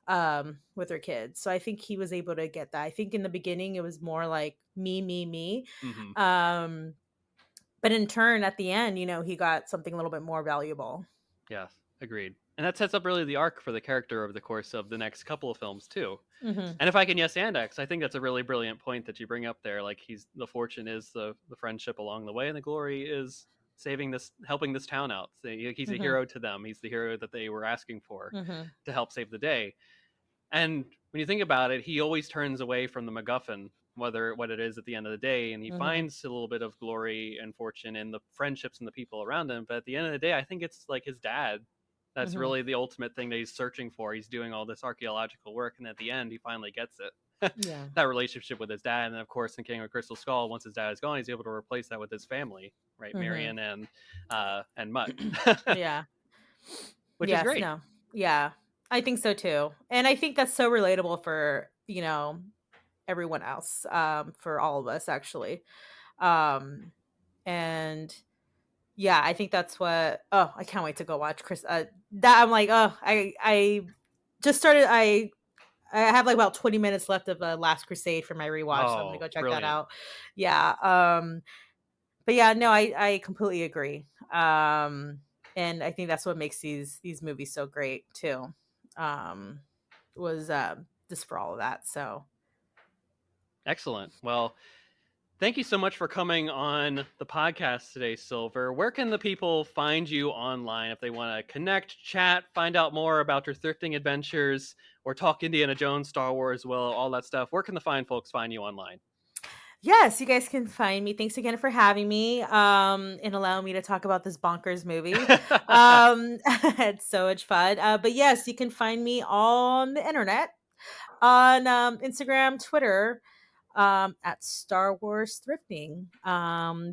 with their kids. So I think he was able to get that. I think in the beginning it was more like me. Mm-hmm. But in turn at the end, he got something a little bit more valuable. Yes, agreed. And that sets up really the arc for the character over the course of the next couple of films too. Mm-hmm. And if I can yes and X, I think that's a really brilliant point that you bring up there. Like the fortune is the friendship along the way, and the glory is helping this town out. So he's a hero to them. He's the hero that they were asking for to help save the day. And when you think about it, he always turns away from the MacGuffin, what it is at the end of the day, and he finds a little bit of glory and fortune in the friendships and the people around him. But at the end of the day, I think it's like his dad. That's really the ultimate thing that he's searching for. He's doing all this archaeological work, and at the end, he finally gets it. Yeah. that relationship with his dad. And then, of course, in King of the Crystal Skull, once his dad is gone, he's able to replace that with his family, right? Marion and Mutt, Yeah. which is Yes, great. no. Yeah. I think so too. And I think that's so relatable for, everyone else, for all of us actually. Um and yeah, I think that's what I can't wait to go watch Chris that I'm like, I just started I have like about 20 minutes left of Last Crusade for my rewatch, so I'm gonna Oh, go check that brilliant. out. Yeah. But yeah, no, I completely agree. And I think that's what makes these movies so great too. Um, was just for all of that. So Excellent. Well, thank you so much for coming on the podcast today, Silver. Where can the people find you online if they want to connect, chat, find out more about your thrifting adventures, or talk Indiana Jones, Star Wars, well, all that stuff? Where can the fine folks find you online? yes, you guys can find me. Thanks again for having me, and allowing me to talk about this bonkers movie. It's so much fun. But yes, you can find me on the internet on Instagram, Twitter, at Star Wars Thrifting.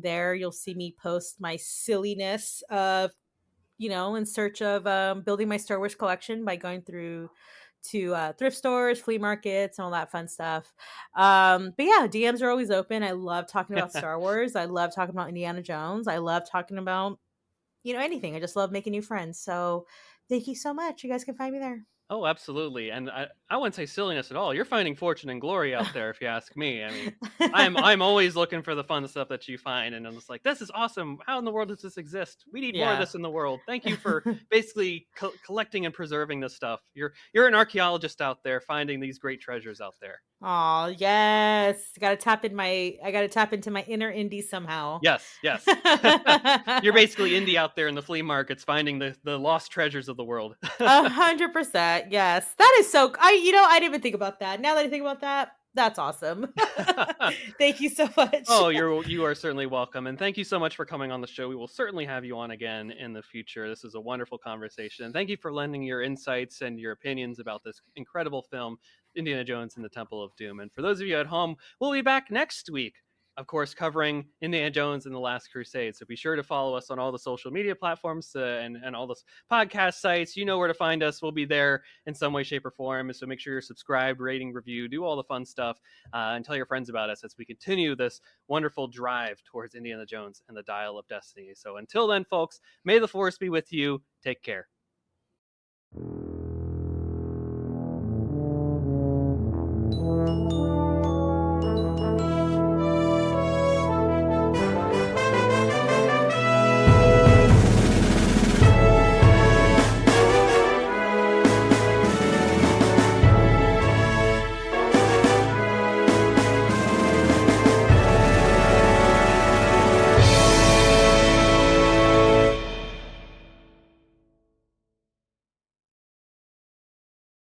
There you'll see me post my silliness of, in search of building my Star Wars collection by going through to thrift stores, flea markets, and all that fun stuff. But yeah, DMs are always open. I love talking about Star Wars. I love talking about Indiana Jones. I love talking about, anything. I just love making new friends. So thank you so much. You guys can find me there. Oh, absolutely. And I wouldn't say silliness at all. You're finding fortune and glory out there, if you ask me. I mean, I'm always looking for the fun stuff that you find, and I'm just like, this is awesome. How in the world does this exist? We need more of Yeah. this in the world. Thank you for basically collecting and preserving this stuff. You're an archaeologist out there finding these great treasures out there. Oh yes. I gotta tap into my inner indie somehow. Yes, yes. You're basically indie out there in the flea markets finding the lost treasures of the world. 100%. Yes. That is so I didn't even think about that. Now that I think about that, that's awesome. Thank you so much. Oh, you are certainly welcome, and thank you so much for coming on the show. We will certainly have you on again in the future. This is a wonderful conversation, and thank you for lending your insights and your opinions about this incredible film, Indiana Jones and the Temple of Doom. And for those of you at home, we'll be back next week, of course, covering Indiana Jones and the Last Crusade. So be sure to follow us on all the social media platforms and all the podcast sites. You know where to find us. We'll be there in some way, shape, or form. So make sure you're subscribed, rating, review, do all the fun stuff, and tell your friends about us as we continue this wonderful drive towards Indiana Jones and the Dial of Destiny. So until then, folks, may the Force be with you. Take care.